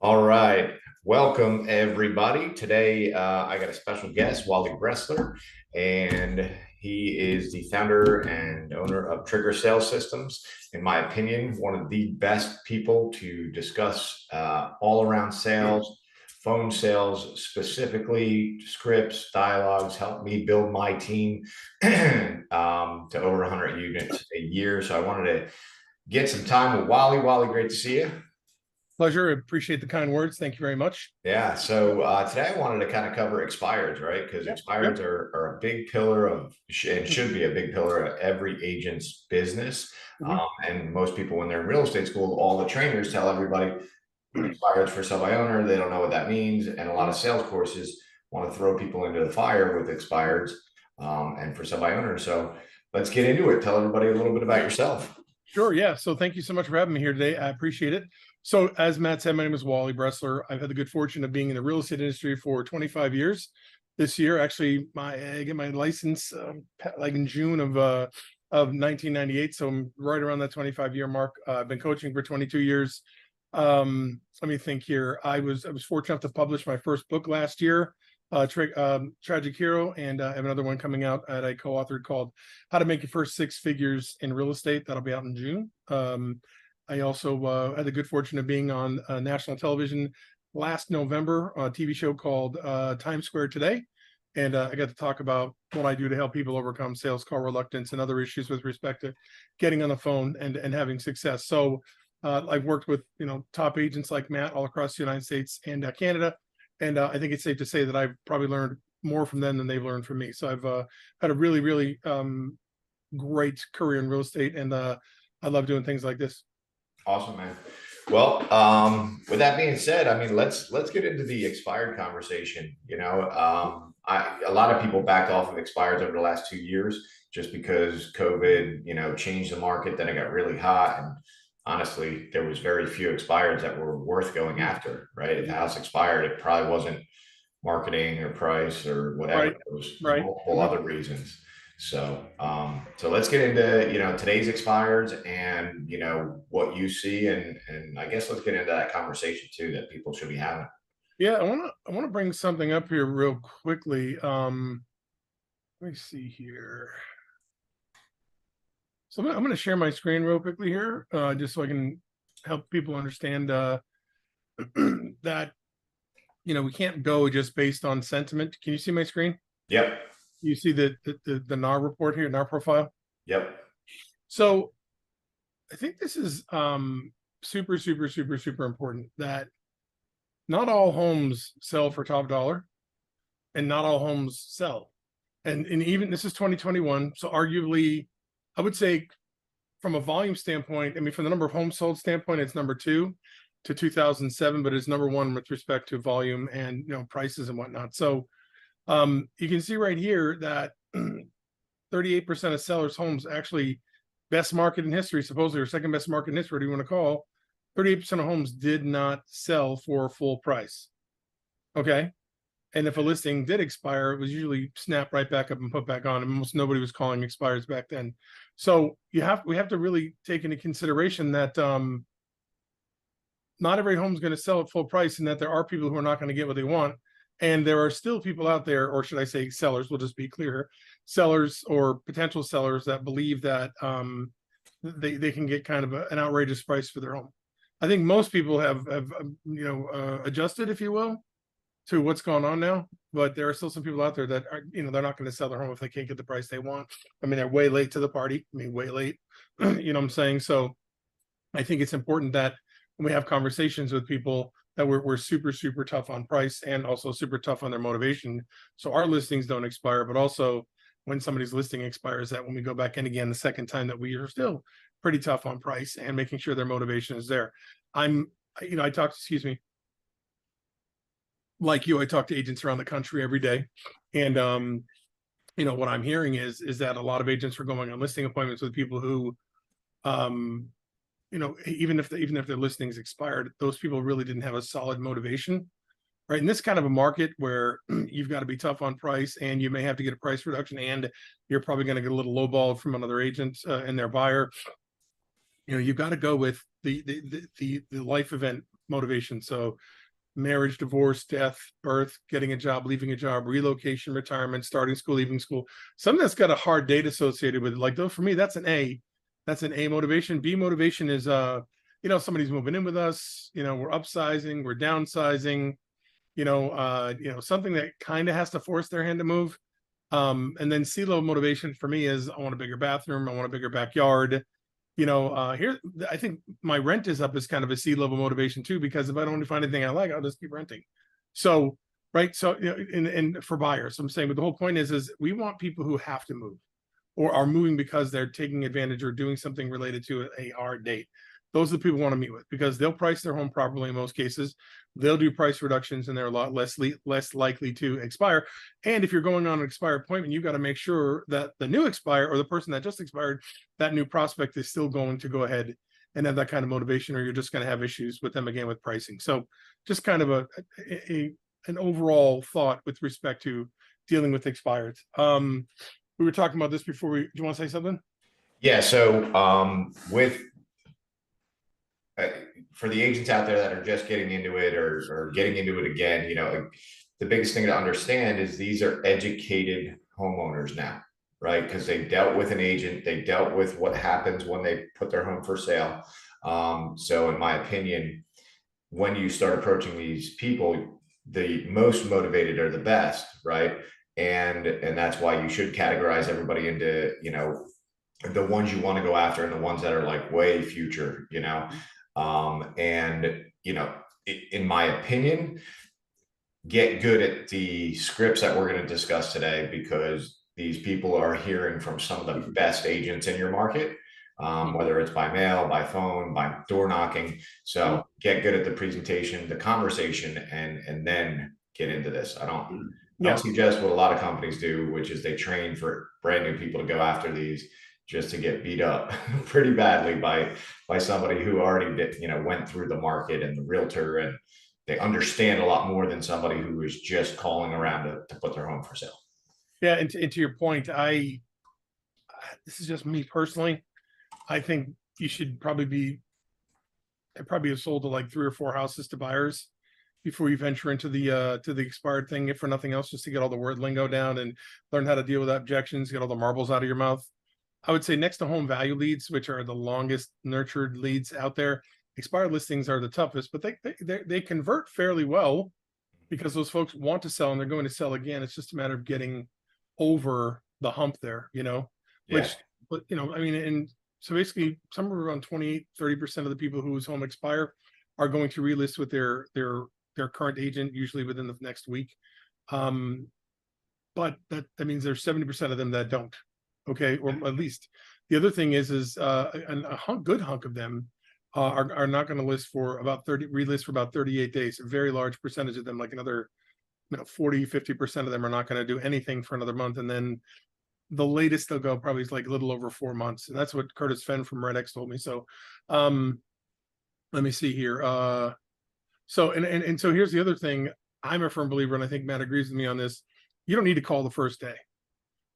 All right. Welcome, everybody. Today, I got a special guest, Wally Bressler, and he is the founder and owner of Trigger Sales Systems. In my opinion, one of the best people to discuss all around sales, phone sales, specifically scripts, dialogues, help me build my team to over 100 units a year. So I wanted to get some time with Wally. Wally, great to see you. Pleasure. Appreciate the kind words. Thank you very much. Yeah, so today I wanted to kind of cover expireds, right? Because Yep. expireds Yep. are a big pillar of, and should be a big pillar of every agent's business. Mhm. And most people, when they're in real estate school, all the trainers tell everybody expireds for sub by owner. They don't know what that means. And a lot of sales courses want to throw people into the fire with expireds and for sub by owner. So let's get into it. Tell everybody a little bit about yourself. Sure. Yeah. So thank you so much for having me here today. I appreciate it. So as Matt said, my name is Wally Bressler. I've had the good fortune of being in the real estate industry for 25 years. This year, actually, I get my license like in June of 1998. So I'm right around that 25-year mark. I've been coaching for 22 years. Let me think here. I was fortunate enough to publish my first book last year, Tragic Hero, and I have another one coming out that I co-authored called How to Make Your First Six Figures in Real Estate. That'll be out in June. I also had the good fortune of being on national television last November, a TV show called Times Square Today. And I got to talk about what I do to help people overcome sales call reluctance and other issues with respect to getting on the phone and having success. So I've worked with top agents like Matt all across the United States and Canada, and I think it's safe to say that I've probably learned more from them than they've learned from me. So I've had a really great career in real estate, and I love doing things like this. Awesome, man. Well, with that being said, I mean, let's get into the expired conversation. A lot of people backed off of expireds over the last 2 years just because COVID, changed the market. Then it got really hot, and honestly, there was very few expireds that were worth going after. Right? If the house expired, it probably wasn't marketing or price or whatever. Right, It was right. multiple Mhm. other reasons. So let's get into today's expires and what you see, and I guess let's get into that conversation too that people should be having. Yeah, I wanna bring something up here real quickly. Let me see here. So I'm gonna share my screen real quickly here, just so I can help people understand that we can't go just based on sentiment. Can you see my screen? Yep. You see the NAR report here, NAR profile. Yep. So I think this is super important that not all homes sell for top dollar, and not all homes sell. And even this is 2021, so arguably, I would say from a volume standpoint, I mean, from the number of homes sold standpoint, it's number two to 2007, but it's number one with respect to volume and prices and whatnot. So you can see right here that 38% of sellers' homes actually best market in history, supposedly, or second best market in history, what do you want to call? 38% of homes did not sell for full price. Okay. And if a listing did expire, it was usually snapped right back up and put back on. And almost nobody was calling expires back then. So we have to really take into consideration that not every home is going to sell at full price, and that there are people who are not going to get what they want. And there are still people out there, or should I say sellers, we'll just be clear, sellers or potential sellers that believe that they can get kind of an outrageous price for their home. I think most people have adjusted, if you will, to what's going on now, but there are still some people out there that are, they're not going to sell their home if they can't get the price they want. I mean, they're way late to the party. I mean, way late. You know what I'm saying? So I think it's important that when we have conversations with people that we're super tough on price and also super tough on their motivation. So our listings don't expire, but also when somebody's listing expires, that when we go back in again the second time, that we are still pretty tough on price and making sure their motivation is there. I talked, excuse me, like you, I talk to agents around the country every day. And what I'm hearing is that a lot of agents are going on listing appointments with people who even if their listings expired, those people really didn't have a solid motivation. Right. In this kind of a market where you've got to be tough on price, and you may have to get a price reduction, and you're probably going to get a little lowballed from another agent and their buyer, you've got to go with the life event motivation. So marriage, divorce, death, birth, getting a job, leaving a job, relocation, retirement, starting school, leaving school. Something that's got a hard date associated with it. Like, though, for me, that's an A. That's an A motivation. B motivation is somebody's moving in with us, we're upsizing, we're downsizing, something that kind of has to force their hand to move. And then C level motivation for me is I want a bigger bathroom, I want a bigger backyard. Here I think my rent is up is kind of a C level motivation too, because if I don't find anything I like, I'll just keep renting. So, right. So, and for buyers, I'm saying, but the whole point is we want people who have to move or are moving because they're taking advantage or doing something related to a hard date. Those are the people we want to meet with, because they'll price their home properly in most cases. They'll do price reductions and they're a lot less likely to expire. And if you're going on an expired appointment, you've got to make sure that the new expire or the person that just expired, that new prospect is still going to go ahead and have that kind of motivation, or you're just going to have issues with them again with pricing. So just kind of an overall thought with respect to dealing with expireds. We were talking about this before. Do you want to say something? Yeah. So for the agents out there that are just getting into it or getting into it again, the biggest thing to understand is these are educated homeowners now, right? Because they dealt with an agent, they dealt with what happens when they put their home for sale. So in my opinion, when you start approaching these people, the most motivated are the best, right? And that's why you should categorize everybody into, the ones you want to go after and the ones that are like way future, and in my opinion, get good at the scripts that we're going to discuss today, because these people are hearing from some of the best agents in your market, whether it's by mail, by phone, by door knocking. So get good at the presentation, the conversation, and then get into this. I don't suggest what a lot of companies do, which is they train for brand new people to go after these just to get beat up pretty badly by somebody who already went through the market and the realtor, and they understand a lot more than somebody who is just calling around to put their home for sale. Yeah, and to your point, this is just me personally. I think you should probably have sold to like 3 or 4 houses to buyers before you venture into the expired thing, if for nothing else, just to get all the word lingo down and learn how to deal with objections, get all the marbles out of your mouth. I would say next to home value leads, which are the longest nurtured leads out there, expired listings are the toughest, but they convert fairly well because those folks want to sell and they're going to sell again. It's just a matter of getting over the hump there, which, but I mean, and so basically somewhere around 28-30% of the people whose home expire are going to relist with their current agent, usually within the next week. But that means there's 70% of them that don't. Okay, or at least the other thing is a good hunk of them are not going to relist for about 38 days. A very large percentage of them, like another 40-50% of them, are not going to do anything for another month, and then the latest they'll go probably is like a little over 4 months, and that's what Curtis Fenn from Red X told me. So let me see here. So here's the other thing. I'm a firm believer, and I think Matt agrees with me on this. You don't need to call the first day.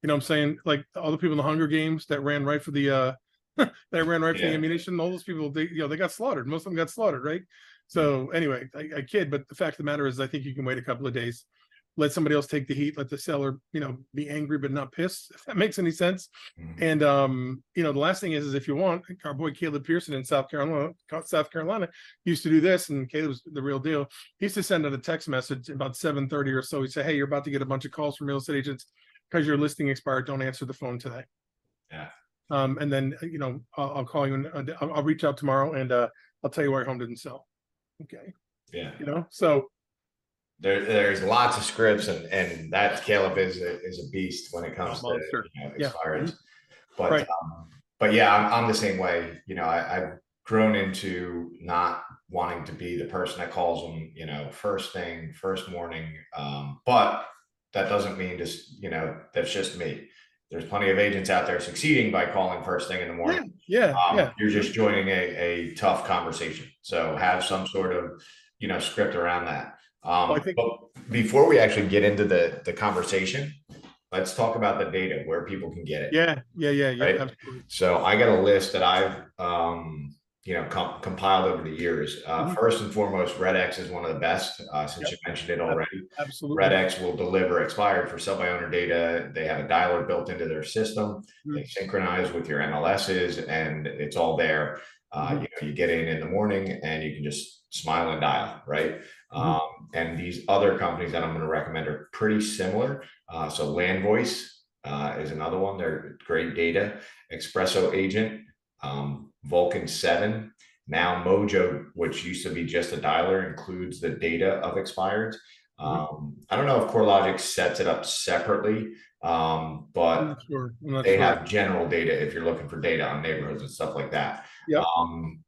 You know what I'm saying? Like all the people in the Hunger Games that ran right for the for the ammunition, all those people, they got slaughtered. Most of them got slaughtered, right? So anyway, I kid, but the fact of the matter is I think you can wait a couple of days, let somebody else take the heat, let the seller, be angry but not pissed, if that makes any sense. And the last thing is if you want, our boy Caleb Pearson in South Carolina used to do this, and Caleb was the real deal. He used to send out a text message about 7:30 or so. He'd say, "Hey, you're about to get a bunch of calls from real estate agents because your listing expired. Don't answer the phone today." Yeah. And then I'll call you and I'll reach out tomorrow and I'll tell you why your home didn't sell. Okay. Yeah. So there's lots of scripts, and that Caleb is a beast when it comes to expireds. But right. But yeah, I'm the same way. I've grown into not wanting to be the person that calls them, first morning. But that doesn't mean that's just me. There's plenty of agents out there succeeding by calling first thing in the morning. Yeah. You're just joining a tough conversation. So have some sort of, script around that. But before we actually get into the conversation, let's talk about the data, where people can get it. Yeah. Right? Absolutely. So I got a list that I've compiled over the years. Mhm. First and foremost, Red X is one of the best, since Yep. you mentioned it Ab- already. Red Absolutely. X will deliver expired for sell by owner data. They have a dialer built into their system. They Mhm. synchronize with your MLSs, and it's all there. Mhm. You get in the morning, and you can just smile and dial, right? Mhm. And these other companies that I'm going to recommend are pretty similar. So Land Voice is another one. They're great data. Espresso Agent, Vulcan 7. Now Mojo, which used to be just a dialer, includes the data of expireds. Mhm. I don't know if CoreLogic sets it up separately, I'm but not sure. I'm not they sure. have general data if you're looking for data on neighborhoods and stuff like that. Yep. Um,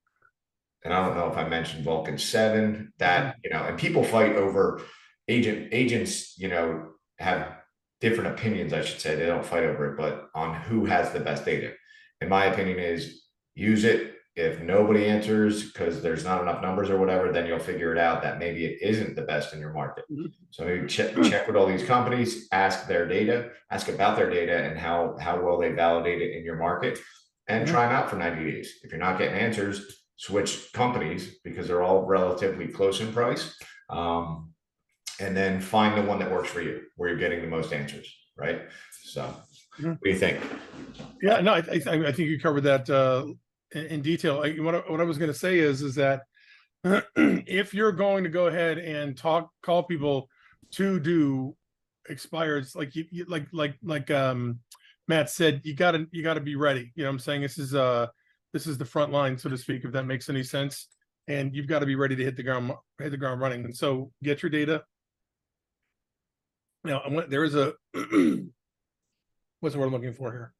and I don't know if I mentioned Vulcan 7, Mhm. that, and people fight over agents, have different opinions, I should say. They don't fight over it, but on who has the best data. In my opinion, is use it. If nobody answers because there's not enough numbers or whatever, then you'll figure it out that maybe it isn't the best in your market. Mhm. So maybe check with all these companies, ask their data, ask about their data and how well they validate it in your market, and Mhm. try them out for 90 days. If you're not getting answers, switch companies because they're all relatively close in price. Um, and then find the one that works for you, where you're getting the most answers, right? So, what Mhm. do you think? Yeah, no, I think you covered that in detail. What I was going to say is that if you're going to go ahead and call people to do expires, like Matt said, you gotta be ready. You know what I'm saying? This is the front line, so to speak, if that makes any sense. And you've got to be ready to hit the ground running. And so get your data. Now, there is a what's the word I'm looking for here?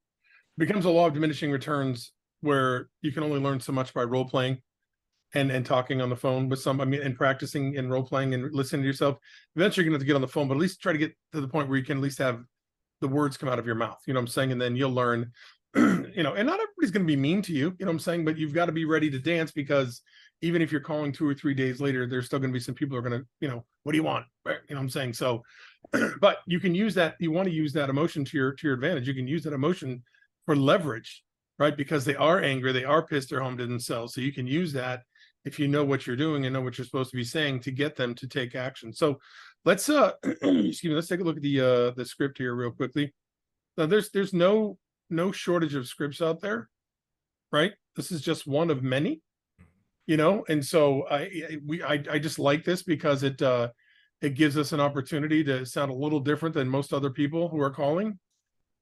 It becomes a law of diminishing returns where you can only learn so much by role playing and talking on the phone with and practicing and role playing and listening to yourself. Eventually you're gonna have to get on the phone, but at least try to get to the point where you can at least have the words come out of your mouth. You know what I'm saying? And then you'll learn, and not everybody's gonna be mean to you, you know what I'm saying? But you've got to be ready to dance, because even if you're calling 2 or 3 days later, there's still gonna be some people who are gonna, what do you want? You know what I'm saying? So but you can use that, you want to use that emotion to your advantage. You can use that emotion for leverage, right? Because they are angry, they are pissed, their home didn't sell. So you can use that, if you know what you're doing and know what you're supposed to be saying, to get them to take action. So let's excuse me, let's take a look at the script here real quickly. Now there's no shortage of scripts out there, right? This is just one of many, and so I just like this because it gives us an opportunity to sound a little different than most other people who are calling.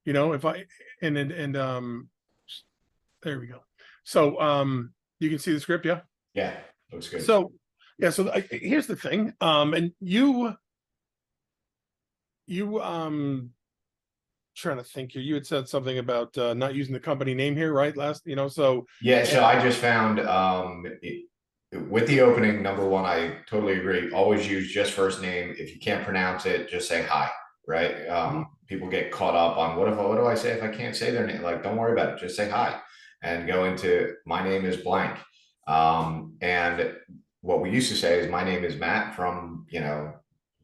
If I and there we go. So you can see the script, yeah. Yeah, looks good. So yeah, so here's the thing. And you trying to think here. You had said something about not using the company name here, right? Last, so Yeah, so and I just found with the opening, number one, I totally agree. Always use just first name. If you can't pronounce it, just say hi, right? Mhm. People get caught up on what do I say if I can't say their name? Like, don't worry about it. Just say hi and go into my name is blank. And what we used to say is my name is Matt from,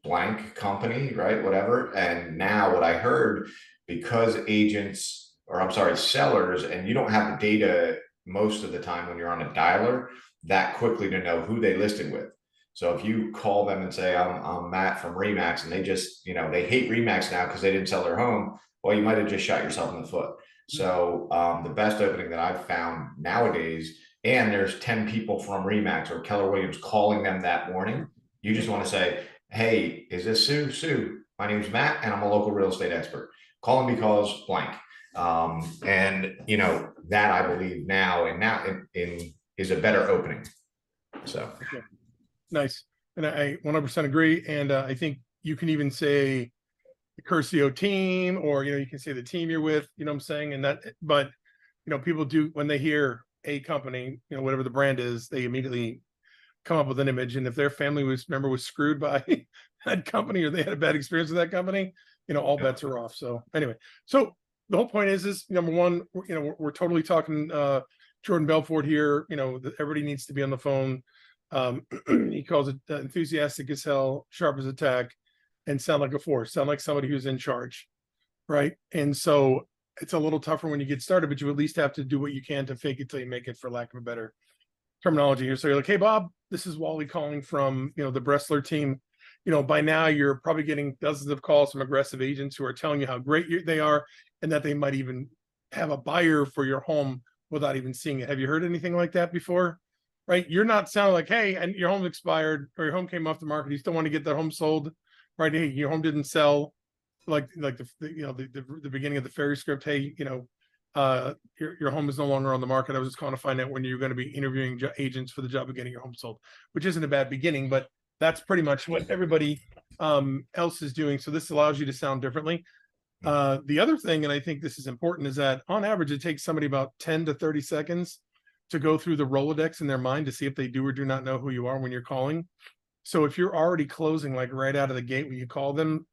blank company, right? Whatever. And now what I heard, because agents, or I'm sorry, sellers, and you don't have the data most of the time when you're on a dialer that quickly to know who they listed with. So if you call them and say, I'm Matt from Remax, and they just, they hate Remax now because they didn't sell their home, well, you might have just shot yourself in the foot. So the best opening that I've found nowadays, and there's 10 people from Remax or Keller Williams calling them that morning, you just want to say, hey, is this Sue? Sue, my name's Matt, and I'm a local real estate expert. Calling because blank. And that I believe now, and now in is a better opening. So Okay. Nice. And I 100% agree. And I think you can even say the Curcio team, or you can say the team you're with, you know what I'm saying? And that, but people do, when they hear a company, whatever the brand is, they immediately come up with an image. And if their family member was screwed by that company, or they had a bad experience with that company, all bets are off. So anyway, so the whole point is number one, we're totally talking Jordan Belfort here. Everybody needs to be on the phone. He calls it enthusiastic as hell, sharp as a tack, and sound like a force, sound like somebody who's in charge, right? And so it's a little tougher when you get started, but you at least have to do what you can to fake it till you make it, for lack of a better terminology here. So you're like, hey, Bob, this is Wally calling from, the Bressler team. By now you're probably getting dozens of calls from aggressive agents who are telling you how great they are and that they might even have a buyer for your home without even seeing it. Have you heard anything like that before? Right? You're not sounding like, hey, and your home expired or your home came off the market. You still want to get that home sold, right? Hey, your home didn't sell. Like the beginning of the fairy script. Hey, your home is no longer on the market. I was just calling to find out when you're going to be interviewing agents for the job of getting your home sold, which isn't a bad beginning, but that's pretty much what everybody else is doing. So this allows you to sound differently. The other thing, and I think this is important, is that on average, it takes somebody about 10 to 30 seconds to go through the Rolodex in their mind to see if they do or do not know who you are when you're calling. So if you're already closing like right out of the gate when you call them,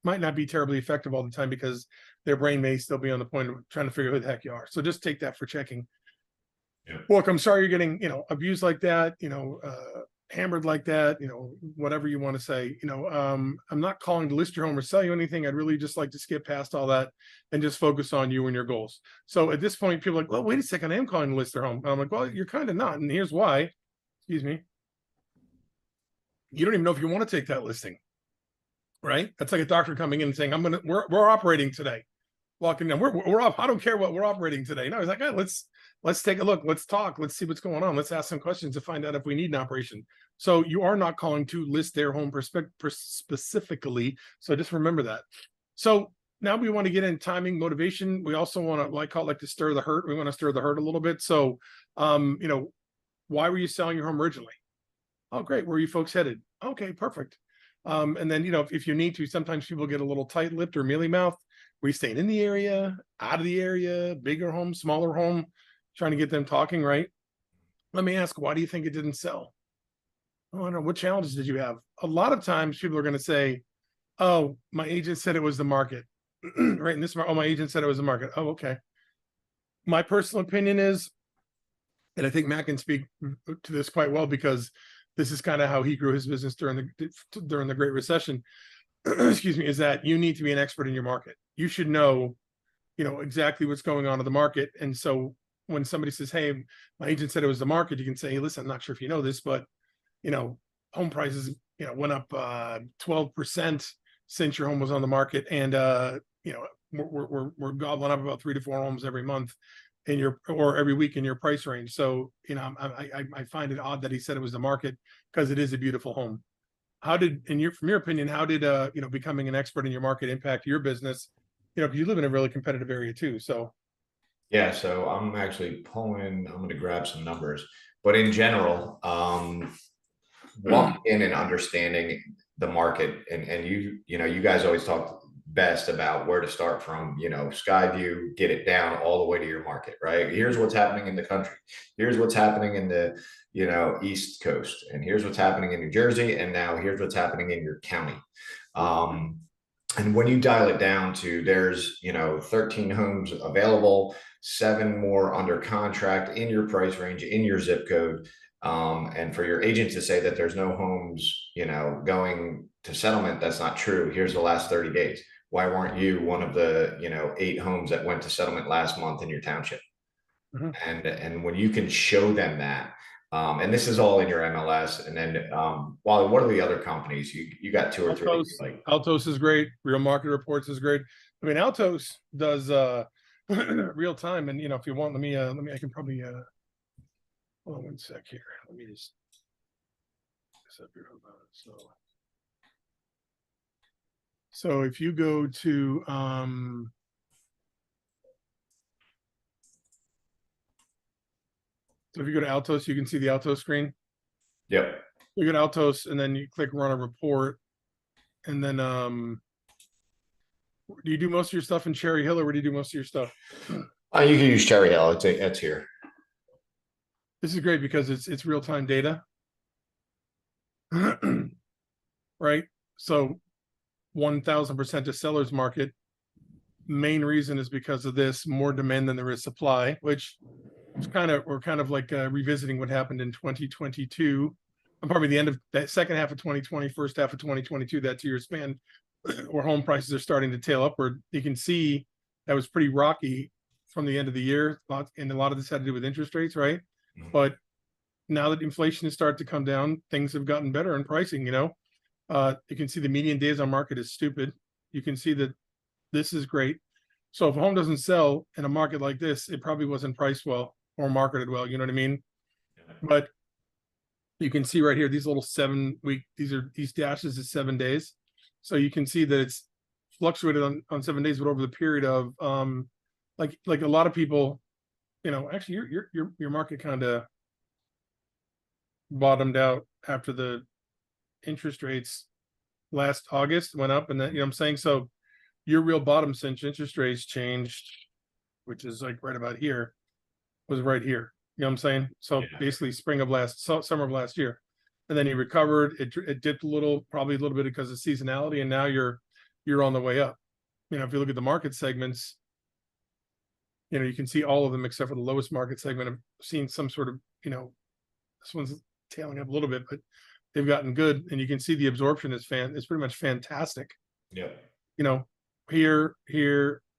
might not be terribly effective all the time because their brain may still be on the point of trying to figure out who the heck you are. So just take that for checking. Yeah. Look, I'm sorry you're getting, abused like that, hammered like that, whatever you want to say. I'm not calling to list your home or sell you anything. I'd really just like to skip past all that and just focus on you and your goals. So at this point, people are like, well, wait a second, I am calling to list their home. And I'm like, well, you're kind of not. And here's why. Excuse me. You don't even know if you want to take that listing. Right? That's like a doctor coming in and saying, we're operating today. Walking down, we're off. I don't care what we're operating today. No, he's like, hey, let's take a look. Let's talk. Let's see what's going on. Let's ask some questions to find out if we need an operation. So you are not calling to list their home specifically. So just remember that. So now we want to get in timing, motivation. We also want to call it to stir the hurt. We want to stir the hurt a little bit. So, why were you selling your home originally? Oh, great. Where are you folks headed? Okay, perfect. And then, if you need to, sometimes people get a little tight-lipped or mealy-mouthed. We staying in the area, out of the area, bigger home, smaller home, trying to get them talking, right? Let me ask, why do you think it didn't sell? Oh, I don't know. What challenges did you have? A lot of times people are going to say, oh, my agent said it was the market. Right? And my agent said it was the market. Oh, okay. My personal opinion is, and I think Matt can speak to this quite well because this is kind of how he grew his business during the Great Recession. Excuse me, is that you need to be an expert in your market. You should know, exactly what's going on in the market. And so when somebody says, hey, my agent said it was the market, you can say, hey, listen, I'm not sure if you know this, but, home prices, went up 12% since your home was on the market. And, we're gobbling up about 3 to 4 homes every month or every week in your price range. So, I find it odd that he said it was the market because it is a beautiful home. From your opinion, how did becoming an expert in your market impact your business? Because you live in a really competitive area too. So yeah, so I'm actually I'm going to grab some numbers, but in general, walking in and understanding the market, and you guys always talk best about where to start from, Skyview, get it down all the way to your market, right? Here's what's happening in the country. Here's what's happening in the, East Coast, and here's what's happening in New Jersey. And now here's what's happening in your county. And when you dial it down to there's, 13 homes available, 7 more under contract in your price range, in your zip code. And for your agent to say that there's no homes, going to settlement, that's not true. Here's the last 30 days. Why weren't you one of the, 8 homes that went to settlement last month in your township? Mm-hmm. And when you can show them that, and this is all in your MLS. And then, Wally, what are the other companies? You got 2 or 3 like Altos is great. Real Market Reports is great. I mean, Altos does real time. And if you want, I can probably hold on 1 sec here. Let me just set up here. So if you go to so if you go to Altos, you can see the Altos screen. Yep. You go to Altos and then you click run a report. And then do you do most of your stuff in Cherry Hill or where do you do most of your stuff? You can use Cherry Hill. It's here. This is great because it's real-time data. Right? So 1000% of seller's market. Main reason is because of this more demand than there is supply, which is we're kind of like revisiting what happened in 2022. And probably the end of that second half of 2020, first half of 2022, that 2-year span where home prices are starting to tail upward. You can see that was pretty rocky from the end of the year. And a lot of this had to do with interest rates, right? Mm-hmm. But now that inflation has started to come down, things have gotten better in pricing, you know. You can see the median days on market is stupid. You can see that this is great. So if a home doesn't sell in a market like this, it probably wasn't priced well or marketed well, you know what I mean? But you can see right here, these little 7-week, these dashes is 7 days. So you can see that it's fluctuated on 7 days, but over the period of like a lot of people, you know, actually your market kind of bottomed out after the interest rates last August went up, and then, you know what I'm saying? So your real bottom since interest rates changed, which is like right about here, was right here. You know what I'm saying? So basically summer of last year. And then he recovered. It dipped a little, probably a little bit because of seasonality, and now you're on the way up. You know, if you look at the market segments, you know, you can see all of them except for the lowest market segment have seen some sort of, you know, this one's tailing up a little bit, but they've gotten good, and you can see the absorption is pretty much fantastic. Yeah. You know, here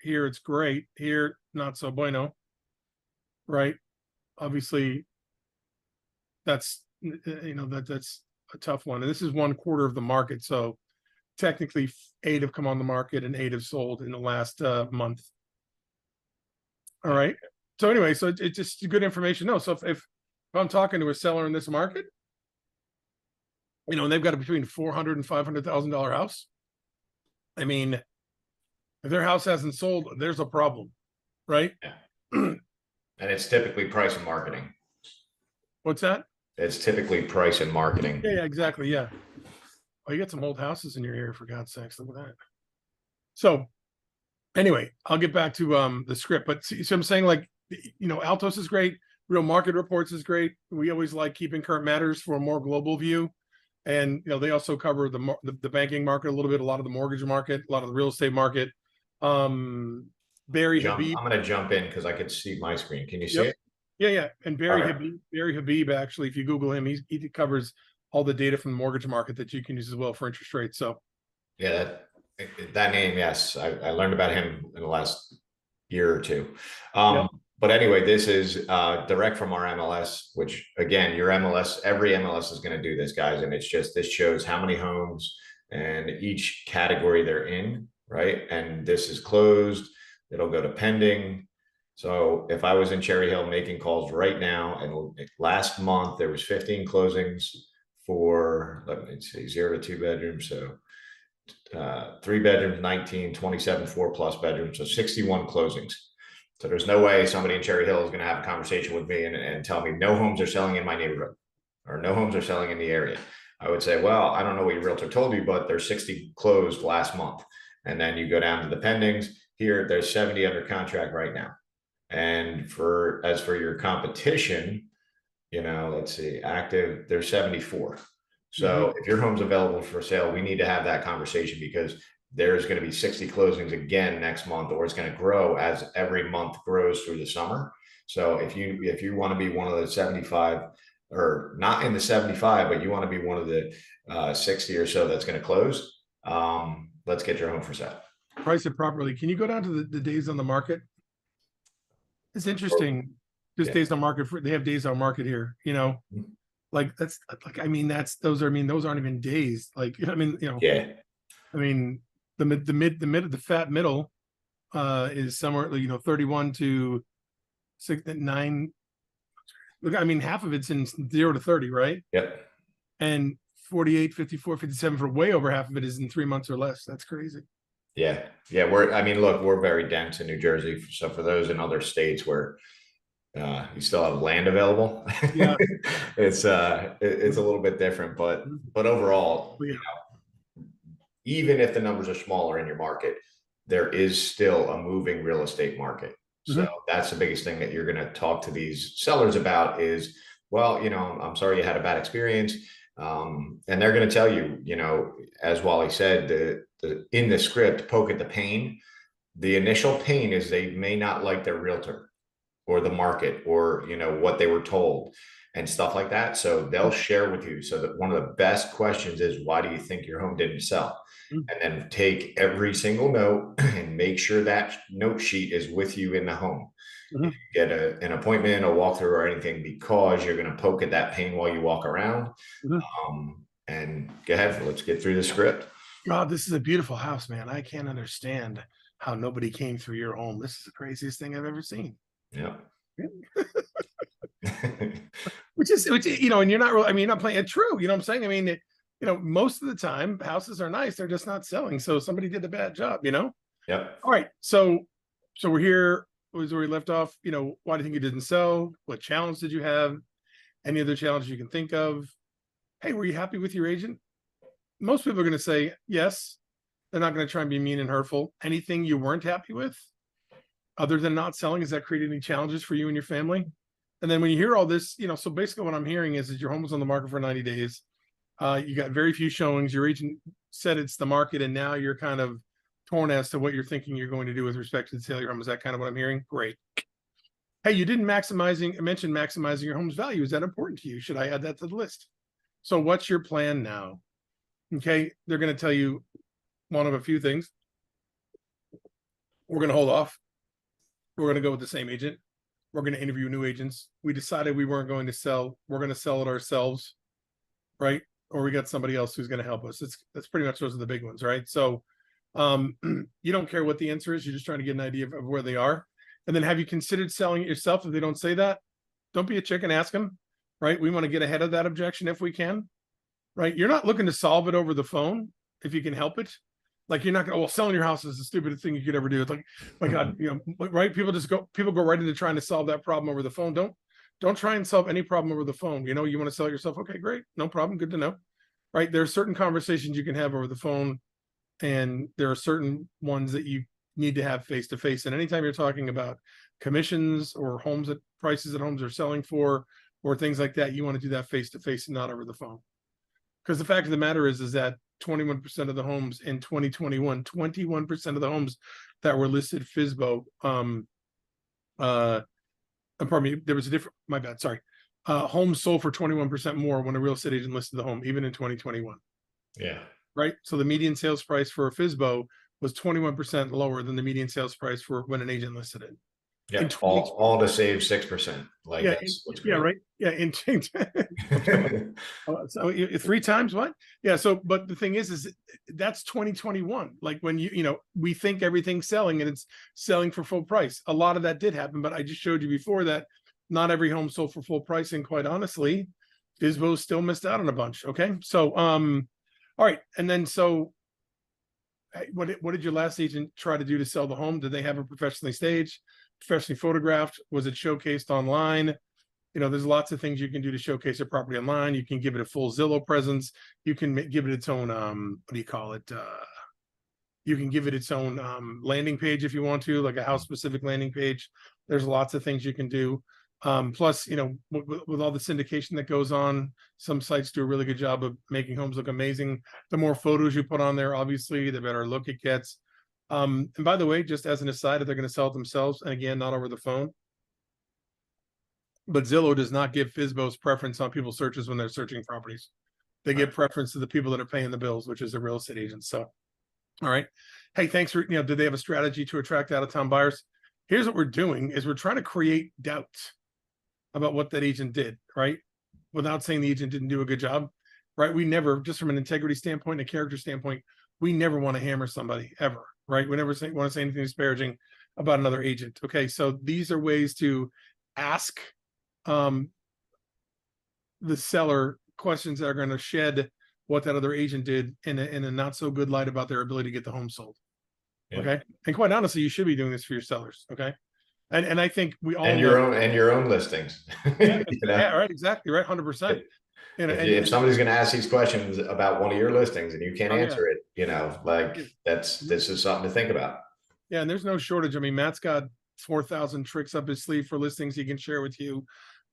it's great. Here, not so bueno. Right. Obviously, that's, you know, that's a tough one. And this is 1/4 of the market. So technically 8 have come on the market and 8 have sold in the last month. All right. So anyway, so it's just good information. No, so if I'm talking to a seller in this market, you know, and they've got a between $400,000 and $500,000 house, I mean, if their house hasn't sold, there's a problem, right? Yeah. And it's typically price and marketing. What's that? It's typically price and marketing. Yeah, exactly. Yeah. Oh, you got some old houses in your area, for God's sakes. Look at that. So anyway, I'll get back to the script. But see, so I'm saying, like, you know, Altos is great. Real Market Reports is great. We always like keeping current matters for a more global view. And, you know, they also cover the banking market a little bit, a lot of the mortgage market, a lot of the real estate market. Barry Habib. I'm going to jump in because I could see my screen. Can you see Yep. it? Yeah. And Barry Habib, actually, if you Google him, he covers all the data from the mortgage market that you can use as well for interest rates. So yeah, that name, yes, I learned about him in the last year or two. But anyway, this is direct from our MLS, which again, your MLS, every MLS is going to do this, guys, and it's just, this shows how many homes and each category they're in, right? And this is closed. It'll go to pending. So if I was in Cherry Hill making calls right now, and last month there was 15 closings for, let me see, 0 to 2 bedrooms. So 3 bedrooms, 19, 27, 4+ bedrooms. So 61 closings. So there's no way somebody in Cherry Hill is going to have a conversation with me and tell me no homes are selling in my neighborhood or no homes are selling in the area. I would say, well, I don't know what your realtor told you, but there's 60 closed last month. And then you go down to the pendings. Here, there's 70 under contract right now. And as for your competition, you know, let's see, active, there's 74. So if your home's available for sale, we need to have that conversation, because there's going to be 60 closings again next month, or it's going to grow as every month grows through the summer. So if you want to be one of the 75, or not in the 75, but you want to be one of the 60 or so that's going to close, let's get your home for sale. Price it properly. Can you go down to the days on the market? It's interesting. Just days on market. They have days on market here, you know, like that's like, I mean, those aren't even days. Like, I mean, you know, I mean, the fat middle is somewhere, you know, 31 to 9. Look, I mean, half of it's in 0 to 30, right? Yep. And 48, 54, 57 for way over half of it is in 3 months or less. That's crazy. Yeah. Look, we're very dense in New Jersey. So for those in other states where you still have land available, yeah, it's a little bit different, but overall, you know, even if the numbers are smaller in your market, there is still a moving real estate market. So that's the biggest thing that you're going to talk to these sellers about is, well, you know, I'm sorry you had a bad experience. And they're going to tell you, you know, as Wally said, in the script, poke at the pain. The initial pain is they may not like their realtor or the market, or, you know, what they were told and stuff like that. So they'll share with you. So that one of the best questions is, why do you think your home didn't sell? And then take every single note and make sure that note sheet is with you in the home. Mhm. Get an appointment, a walkthrough, or anything, because you're going to poke at that pain while you walk around. Mhm. And go ahead, let's get through the script. God, this is a beautiful house, man. I can't understand how nobody came through your home. This is the craziest thing I've ever seen. Yeah. Which and you're not really, I mean, you're not playing it true. You know what I'm saying? I mean, most of the time houses are nice. They're just not selling. So somebody did a bad job, Yep. All right. So we're here. Was where we left off. Why do you think it didn't sell? What challenge did you have? Any other challenges you can think of? Hey, were you happy with your agent? Most people are going to say yes. They're not going to try and be mean and hurtful. Anything you weren't happy with, other than not selling, has that created any challenges for you and your family? And then when you hear all this, so basically what I'm hearing is your home was on the market for 90 days. You got very few showings. Your agent said it's the market, and now you're kind of torn as to what you're thinking you're going to do with respect to the sale of your home. Is that kind of what I'm hearing? Great. Hey, you didn't mention maximizing your home's value. Is that important to you? Should I add that to the list? So what's your plan now? Okay, they're going to tell you one of a few things. We're going to hold off. We're going to go with the same agent. We're going to interview new agents. We decided we weren't going to sell. We're going to sell it ourselves, right? Or we got somebody else who's going to help us. That's pretty much those are the big ones, right? So you don't care what the answer is. You're just trying to get an idea of where they are. And then have you considered selling it yourself? If they don't say that, don't be a chicken, ask them, right? We want to get ahead of that objection if we can, right? You're not looking to solve it over the phone if you can help it. Like you're not going to, well, selling your house is the stupidest thing you could ever do. It's like, my God, right? People go right into trying to solve that problem over the phone. Don't try and solve any problem over the phone. You want to sell it yourself. Okay, great. No problem. Good to know. Right. There are certain conversations you can have over the phone, and there are certain ones that you need to have face to face. And anytime you're talking about commissions or homes at prices that homes are selling for, or things like that, you want to do that face to face and not over the phone. Because the fact of the matter is that 21% of the homes in 2021, 21% of the homes that were listed FSBO, pardon me, there was a different, my bad, sorry. Homes sold for 21% more when a real estate agent listed the home, even in 2021. Yeah. Right. So the median sales price for a FSBO was 21% lower than the median sales price for when an agent listed it. Yeah. All to save 6%. Like yeah, that's what's yeah, great. right. Yeah, so 3 times what? Yeah. So, but the thing is that's 2021. Like when we think everything's selling and it's selling for full price. A lot of that did happen, but I just showed you before that not every home sold for full price, and quite honestly, FSBO still missed out on a bunch. Okay, so all right, and then so what did your last agent try to do to sell the home? Did they have it professionally staged, professionally photographed? Was it showcased online? There's lots of things you can do to showcase a property online. You can give it a full Zillow presence. You can give it its own what do you call it? You can give it its own landing page if you want to, like a house specific landing page. There's lots of things you can do. Plus, with all the syndication that goes on, some sites do a really good job of making homes look amazing. The more photos you put on there, obviously, the better look it gets. And by the way, just as an aside, if they're going to sell it themselves, and again, not over the phone, but Zillow does not give FSBO's preference on people's searches when they're searching properties. They give preference to the people that are paying the bills, which is the real estate agents. So, all right. Hey, thanks for, did they have a strategy to attract out-of-town buyers? Here's what we're doing is we're trying to create doubt about what that agent did, right? Without saying the agent didn't do a good job, right? We never, just from an integrity standpoint, and a character standpoint, we never want to hammer somebody ever, right? We never want to say anything disparaging about another agent. Okay, so these are ways to ask the seller questions that are going to shed what that other agent did in a not so good light about their ability to get the home sold. Yep. Okay, and quite honestly, you should be doing this for your sellers. Okay. And I think we all and your own listings. Yeah, yeah, right, exactly, right, 100%. If somebody's going to ask these questions about one of your listings and you can't answer it, this is something to think about. Yeah, and there's no shortage. I mean, Matt's got 4,000 tricks up his sleeve for listings he can share with you.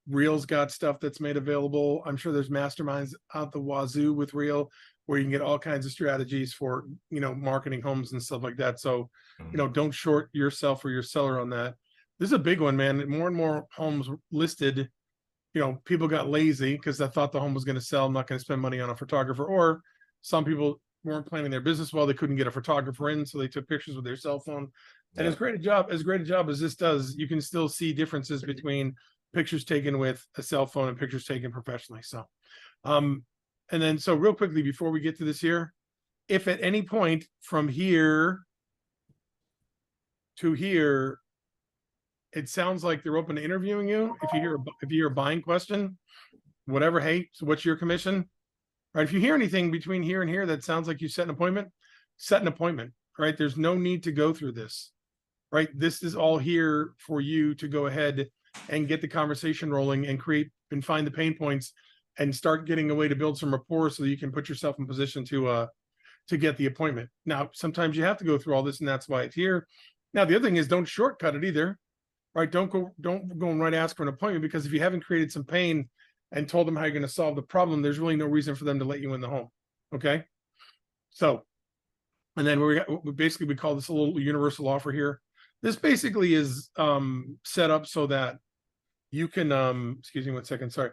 Real's got stuff that's made available. I'm sure there's masterminds out the wazoo with Real where you can get all kinds of strategies for marketing homes and stuff like that. So don't short yourself or your seller on that. This is a big one, man. More and more homes listed, people got lazy because they thought the home was going to sell. I'm not going to spend money on a photographer. Or some people weren't planning their business well. They couldn't get a photographer in, so they took pictures with their cell phone. And as great a job as this does, you can still see differences between pictures taken with a cell phone and pictures taken professionally. So, and then so real quickly before we get to this here, if at any point from here to here, it sounds like they're open to interviewing you. If you hear a buying question, whatever, hey, so what's your commission? Right? If you hear anything between here and here that sounds like you set an appointment, right? There's no need to go through this, right? This is all here for you to go ahead and get the conversation rolling and create and find the pain points and start getting a way to build some rapport so that you can put yourself in position to get the appointment. Now, sometimes you have to go through all this, and that's why it's here. Now, the other thing is don't shortcut it either, right? Don't go and right ask for an appointment, because if you haven't created some pain and told them how you're going to solve the problem, there's really no reason for them to let you in the home. Okay. So, and then we call this a little universal offer here. This basically is set up so that you can, excuse me 1 second, sorry.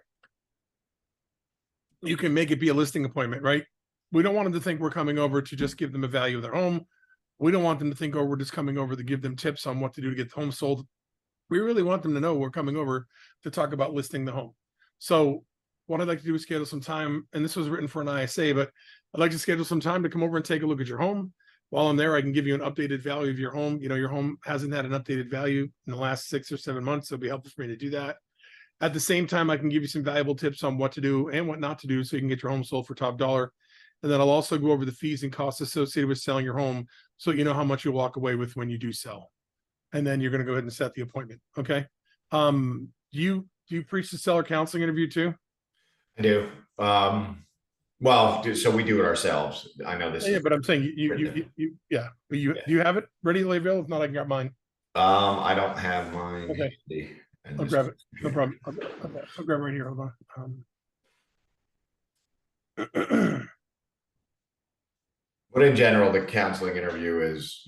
You can make it be a listing appointment, right? We don't want them to think we're coming over to just give them a value of their home. We don't want them to think, oh, we're just coming over to give them tips on what to do to get the home sold. We really want them to know we're coming over to talk about listing the home. So what I'd like to do is schedule some time, and this was written for an ISA, but I'd like to schedule some time to come over and take a look at your home. While I'm there, I can give you an updated value of your home. You know, your home hasn't had an updated value in the last 6 or 7 months, so it'll be helpful for me to do that. At the same time, I can give you some valuable tips on what to do and what not to do so you can get your home sold for top dollar. And then I'll also go over the fees and costs associated with selling your home so you know how much you'll walk away with when you do sell. And then you're going to go ahead and set the appointment. Okay. Do you preach the seller counseling interview too? I do. Well, so we do it ourselves. I know this. Yeah, but I'm saying do you have it ready to available? If not, I can grab mine. I don't have mine. Okay. I'll grab it. No problem. I'll grab it right here. Hold on. But in general, the counseling interview is,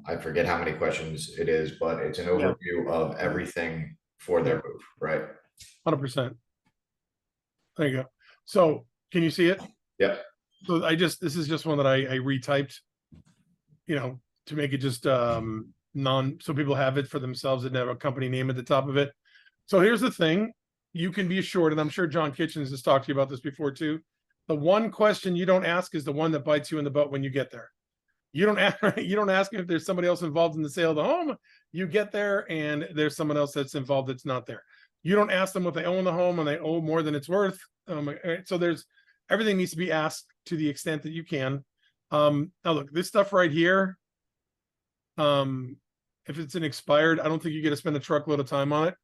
I forget how many questions it is, but it's an overview of everything for their move, right? 100%. There you go. So can you see it? Yep. So this is just one that I retyped, to make it just so people have it for themselves and have a company name at the top of it. So here's the thing. You can be assured, and I'm sure John Kitchens has talked to you about this before too. The one question you don't ask is the one that bites you in the butt when you get there. You don't ask if there's somebody else involved in the sale of the home. You get there and there's someone else that's involved that's not there. You don't ask them what they own the home and they owe more than it's worth. So everything needs to be asked to the extent that you can. Now look, this stuff right here, if it's an expired, I don't think you get to spend a truckload of time on it.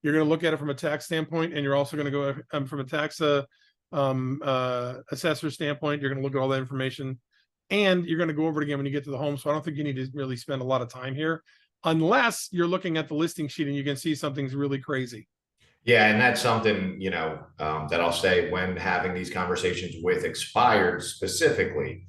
You're going to look at it from a tax standpoint, and you're also going to go from a tax assessor standpoint. You're going to look at all that information, and you're going to go over it again when you get to the home. So I don't think you need to really spend a lot of time here, unless you're looking at the listing sheet and you can see something's really crazy. Yeah, and that's something, that I'll say when having these conversations with expired specifically.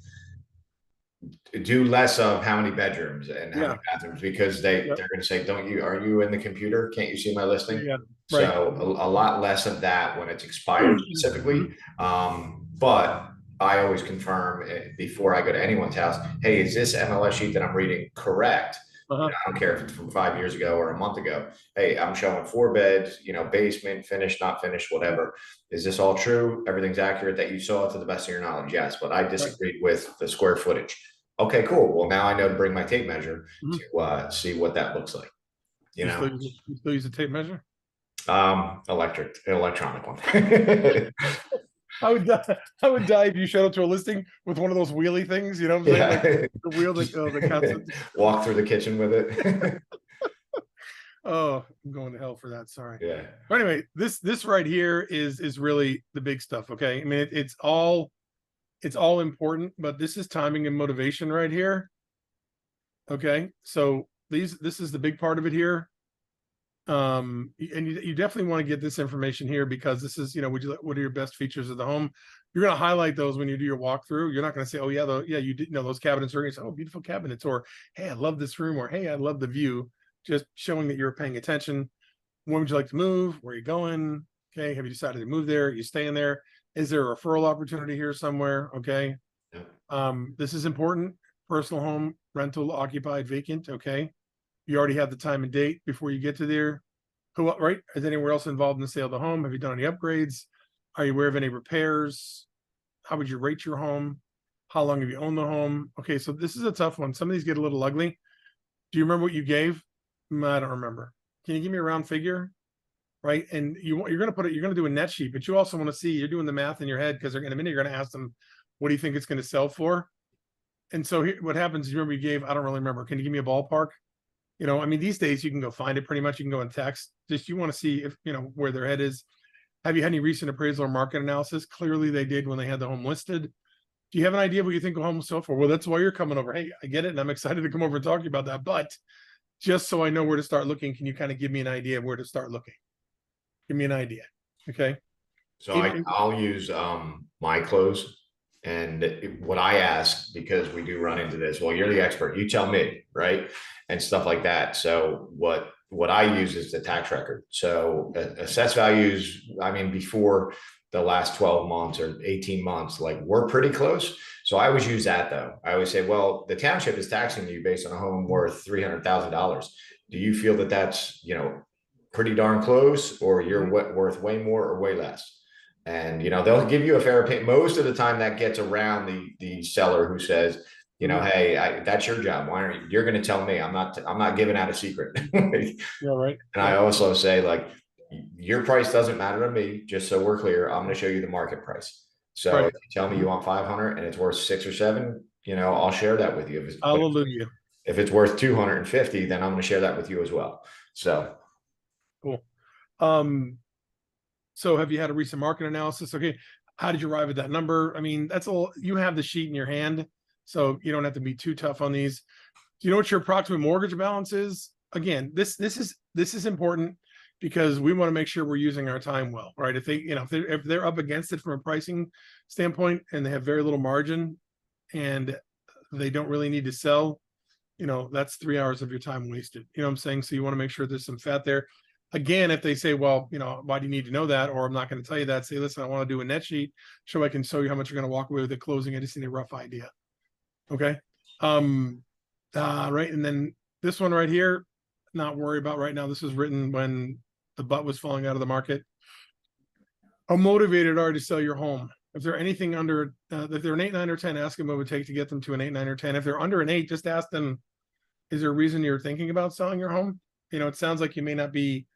Do less of how many bedrooms and how many bathrooms, because they're going to say, are you in the computer? Can't you see my listing? Yeah, right. So a lot less of that when it's expired specifically. But I always confirm before I go to anyone's house, hey, is this MLS sheet that I'm reading correct? I don't care if it's from 5 years ago or a month ago. Hey, I'm showing 4 beds, basement, finished, not finished, whatever. Is this all true? Everything's accurate that you saw it to the best of your knowledge? Yes, but I disagreed with the square footage. Okay, cool. Well, now I know to bring my tape measure to see what that looks like. You still use a tape measure? Electronic one. I would die if you showed up to a listing with one of those wheelie things, what I'm saying? Like the wheel that counts. Walk through the kitchen with it. Oh, I'm going to hell for that. Sorry. Yeah. But anyway, this right here is really the big stuff. Okay. I mean, it's all important, but this is timing and motivation right here. Okay. So this is the big part of it here. And you definitely want to get this information here, because this is, what are your best features of the home? You're going to highlight those when you do your walkthrough. You're not going to say, oh yeah, you did those cabinets are, oh, beautiful cabinets, or hey, I love this room, or hey, I love the view. Just showing that you're paying attention. When would you like to move? Where are you going? Okay. Have you decided to move there? Are you staying there? Is there a referral opportunity here somewhere? Okay. This is important. Personal home rental, occupied, vacant. Okay. You already have the time and date before you get to there. Who, right? Is anywhere else involved in the sale of the home? Have you done any upgrades? Are you aware of any repairs? How would you rate your home? How long have you owned the home? Okay, so this is a tough one. Some of these get a little ugly. Do you remember what you gave? I don't remember. Can you give me a round figure? Right. And you're going to put it, you're going to do a net sheet, but you also want to see, you're doing the math in your head because in a minute you're going to ask them, what do you think it's going to sell for? And so here, what happens, you remember you gave, I don't really remember. Can you give me a ballpark? I mean, these days you can go find it pretty much. You can go in text. Just you want to see if, where their head is. Have you had any recent appraisal or market analysis? Clearly they did when they had the home listed. Do you have an idea of what you think the home will sell for? Well, that's why you're coming over. Hey, I get it. And I'm excited to come over and talk to you about that. But just so I know where to start looking, can you kind of give me an idea of where to start looking? Give me an idea. Okay. So I'll use my close. And what I ask, because we do run into this, well, you're the expert, you tell me, right? And stuff like that. So what I use is the tax record. So assessed values, I mean, before the last 12 months or 18 months, like we're pretty close. So I always use that though. I always say, well, the township is taxing you based on a home worth $300,000. Do you feel that that's, pretty darn close, or you're worth way more or way less? And they'll give you a fair opinion. Most of the time that gets around the seller who says, hey, that's your job. Why aren't you're going to tell me? I'm not giving out a secret. Yeah, right. And I also say, like, your price doesn't matter to me. Just so we're clear, I'm going to show you the market price. So Right. if you tell me you want 500 and it's worth 6 or 7, I'll share that with you. Hallelujah. If it's worth 250, then I'm going to share that with you as well. So cool. So have you had a recent market analysis? Okay. How did you arrive at that number? I mean, that's all. You have the sheet in your hand, so you don't have to be too tough on these. Do you know what your approximate mortgage balance is? Again, this is important because we want to make sure we're using our time well, right? If they, if they're up against it from a pricing standpoint and they have very little margin and they don't really need to sell, that's 3 hours of your time wasted. You know what I'm saying? So you want to make sure there's some fat there. Again, if they say, well, why do you need to know that? Or I'm not going to tell you that. Say, listen, I want to do a net sheet so I can show you how much you're going to walk away with at closing. I just need a rough idea. Okay. Right. And then this one right here, not worry about right now. This was written when the butt was falling out of the market. How motivated are you to sell your home? If they're anything under, if they're an 8, 9, or 10, ask them what it would take to get them to an 8, 9, or 10. If they're under an 8, just ask them, is there a reason you're thinking about selling your home? It sounds like you may not be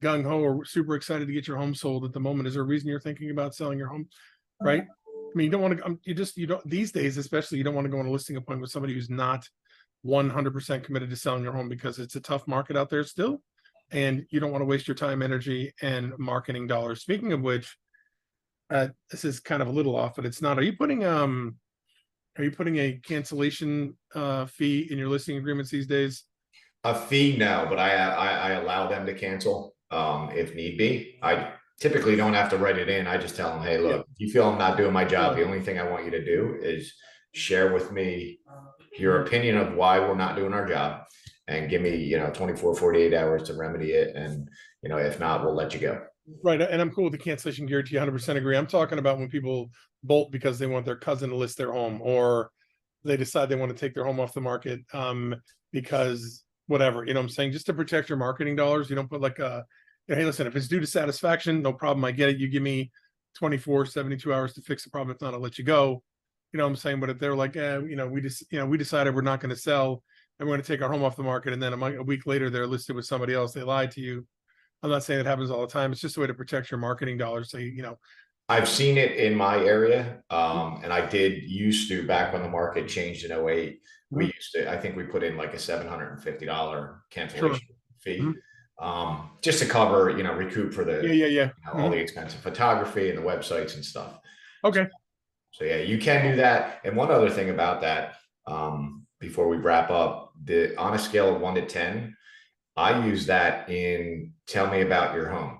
gung-ho or super excited to get your home sold at the moment. Is there a reason you're thinking about selling your home? Right. I mean, you don't want to, you don't, these days, especially, you don't want to go on a listing appointment with somebody who's not 100% committed to selling your home because it's a tough market out there still. And you don't want to waste your time, energy, and marketing dollars. Speaking of which, this is kind of a little off, but it's not. Are you putting a cancellation fee in your listing agreements these days? A fee, no, but I allow them to cancel if need be. I typically don't have to write it in. I just tell them, hey, look, if you feel I'm not doing my job, the only thing I want you to do is share with me your opinion of why we're not doing our job and give me, 24, 48 hours to remedy it. And, if not, we'll let you go. Right. And I'm cool with the cancellation guarantee. 100% agree. I'm talking about when people bolt because they want their cousin to list their home, or they decide they want to take their home off the market because whatever, what I'm saying, just to protect your marketing dollars. You don't put like hey, listen, if it's due to satisfaction, no problem. I get it. You give me 24, 72 hours to fix the problem. If not, I'll let you go. What I'm saying? But if they're like, we decided we're not going to sell and we're going to take our home off the market. And then a week later, they're listed with somebody else. They lied to you. I'm not saying it happens all the time. It's just a way to protect your marketing dollars. So, I've seen it in my area. And I did used to, back when the market changed in 08, we used to, I think we put in like a $750 cancellation fee, just to cover, recoup for the, all the expensive photography and the websites and stuff. Okay. So yeah, you can do that. And one other thing about that, before we wrap up, on a scale of 1 to 10, I use that in tell me about your home,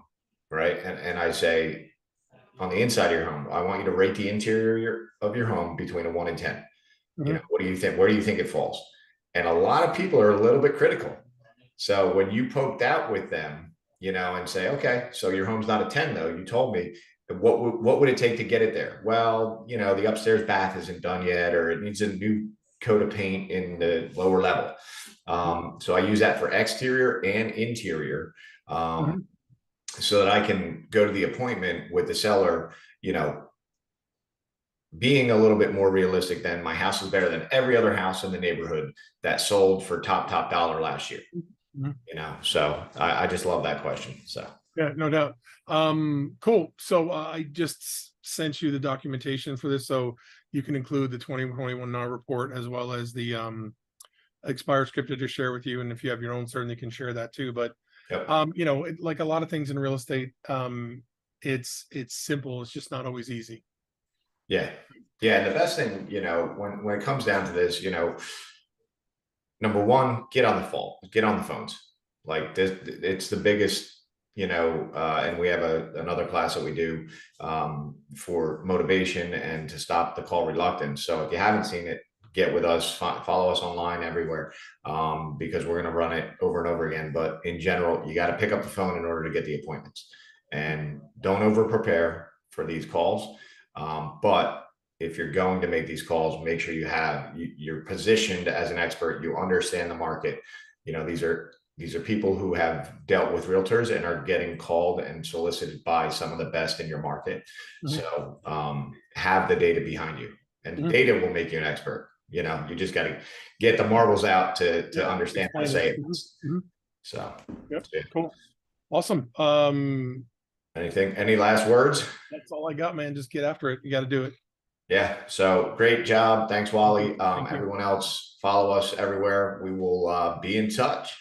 right? And I say, on the inside of your home, I want you to rate the interior of your home between a 1 and 10. What do you think? Where do you think it falls? And a lot of people are a little bit critical. So when you poke that with them, and say, okay, so your home's not a 10 though, you told me, what would it take to get it there? Well, the upstairs bath isn't done yet, or it needs a new coat of paint in the lower level. So I use that for exterior and interior, Mhm. so that I can go to the appointment with the seller, you know, being a little bit more realistic than my house is better than every other house in the neighborhood that sold for top dollar last year. Mhm. So I just love that question. So Yeah, no doubt. Cool. So I just sent you the documentation for this, so you can include the 2021 NAR report as well as the expired script to share with you. And if you have your own, certainly can share that too. But yep. like a lot of things in real estate, it's simple. It's just not always easy. Yeah. Yeah. And the best thing, when it comes down to this, number one, get on the phones. Like this, it's the biggest, and we have another class that we do for motivation and to stop the call reluctance. So if you haven't seen it, get with us, follow us online everywhere, because we're going to run it over and over again. But in general, you got to pick up the phone in order to get the appointments, and don't over prepare for these calls. But if you're going to make these calls, make sure you're positioned as an expert. You understand the market. These are people who have dealt with realtors and are getting called and solicited by some of the best in your market. Mhm. So have the data behind you, and Mhm. data will make you an expert. You just got to get the marbles out Yeah, to understand how to explain it. say it. Mhm. Mhm. So, Yep. yeah. Cool. Awesome. Any last words? That's all I got, man. Just get after it. You got to do it. Yeah. So great job. Thanks, Thank you. Wally. Thank you. Everyone else, follow us everywhere. We will be in touch.